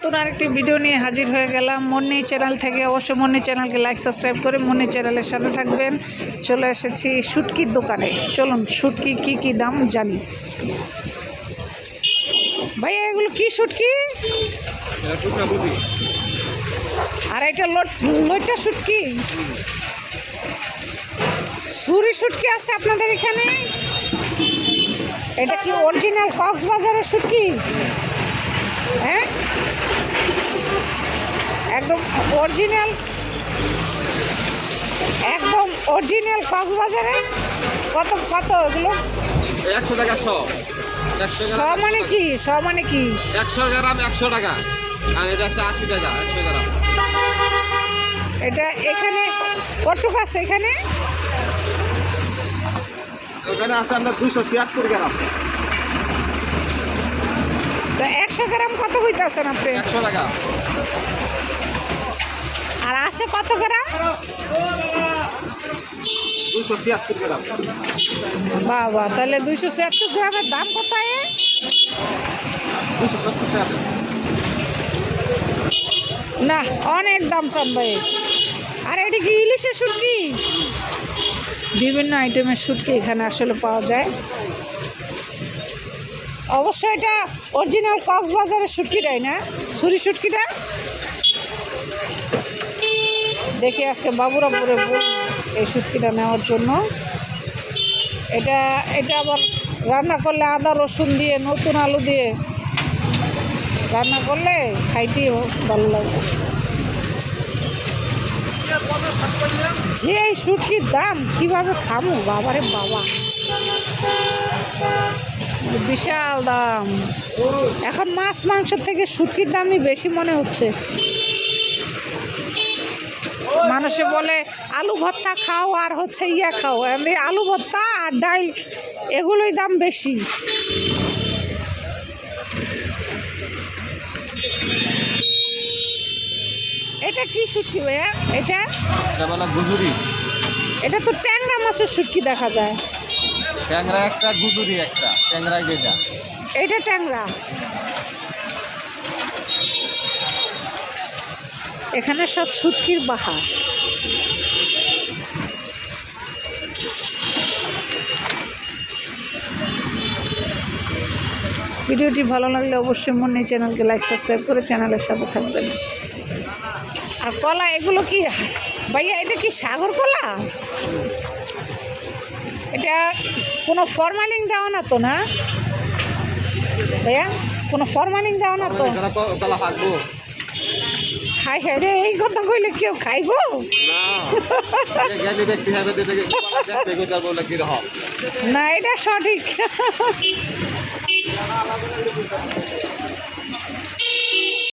নতুন আরেকটি ভিডিও নিয়ে হাজির হয়ে গেলাম মুন্নি চ্যানেল থেকে। অবশ্যই মুন্নি চ্যানেলকে লাইক সাবস্ক্রাইব করে মুন্নি চ্যানেলের সাথে থাকবেন। চলে এসেছি শুটকির দোকানে। চলুন শুটকি কি দাম জানি। ভাইয়া এগুলো কি শুটকি? আর এটা লইটা শুটকি, সুরি শুটকি আছে আপনাদের এখানে? এটা কি অরিজিনাল কক্সবাজারের শুটকি? হ্যাঁ, একদম অরিজিনাল, একদম অরিজিনাল কক্সবাজারে। কত কত এগুলো? 100 টাকা শ। মানে কি মানে কি? 100 গ্রাম 100 টাকা, আর এটা আছে 80 টাকা 100 গ্রাম। এটা এখানে কতটুকু আছে? এখানে আছে আমরা 276 গ্রাম। তো 100 গ্রাম কত হইতেছেন আপনি? 100 টাকা। আর আছে কত গ্রাম? 276 গ্রাম। বাবা, তাহলে 276 গ্রামের দাম কত? 270 টাকা। না, অনেক দাম চান ভাই। আর এটি কি ইলিশের শুটকি? বিভিন্ন আইটেমের শুটকি এখানে আসলে পাওয়া যায়। অবশ্যই এটা অরিজিনাল কক্সবাজারের শুটকিটাই না, সুরি শুটকিটা। দেখি আজকে বাবুরা পরে এই শুটকিটা নেওয়ার জন্য। এটা আবার রান্না করলে আদা রসুন দিয়ে, নতুন আলু দিয়ে রান্না করলে খাইতেও ভালো লাগে। যে এই শুটকির দাম কিভাবে খামো বাবারে বাবা, বিশাল দাম। এখন মাছ মাংস থেকে শুটকির দামই বেশি মনে হচ্ছে। মানুষে বলে আলু ভর্তা খাও আর হচ্ছে খাও, আলু ভর্তা আর ডাল এগুলোই দাম বেশি। এটা কি শুটকি ভাইয়া? এটা বলা গুজুরি। এটা তো ট্যাংরা মাছের শুটকি দেখা যায়। ট্যাংরা একটা, গুজুরি একটা। ট্যাংরা যেটা, এটা ট্যাংরা। এখানে সব শুটকির বাহার। ভিডিওটি ভালো লাগলে অবশ্যই মুন্নি চ্যানেলকে লাইক সাবস্ক্রাইব করে চ্যানেলের সাথে থাকবেন। আর কলা এগুলো কি ভাইয়া? এটা কি সাগর কলা? এটা কোনো ফরমালিন দেওয়া না তো? না ভাইয়া, কোনো ফরমালিন দেওয়া না তো? খাই খাই রে, এই কথা কইলে কেউ খাইব না? এটা সঠিক।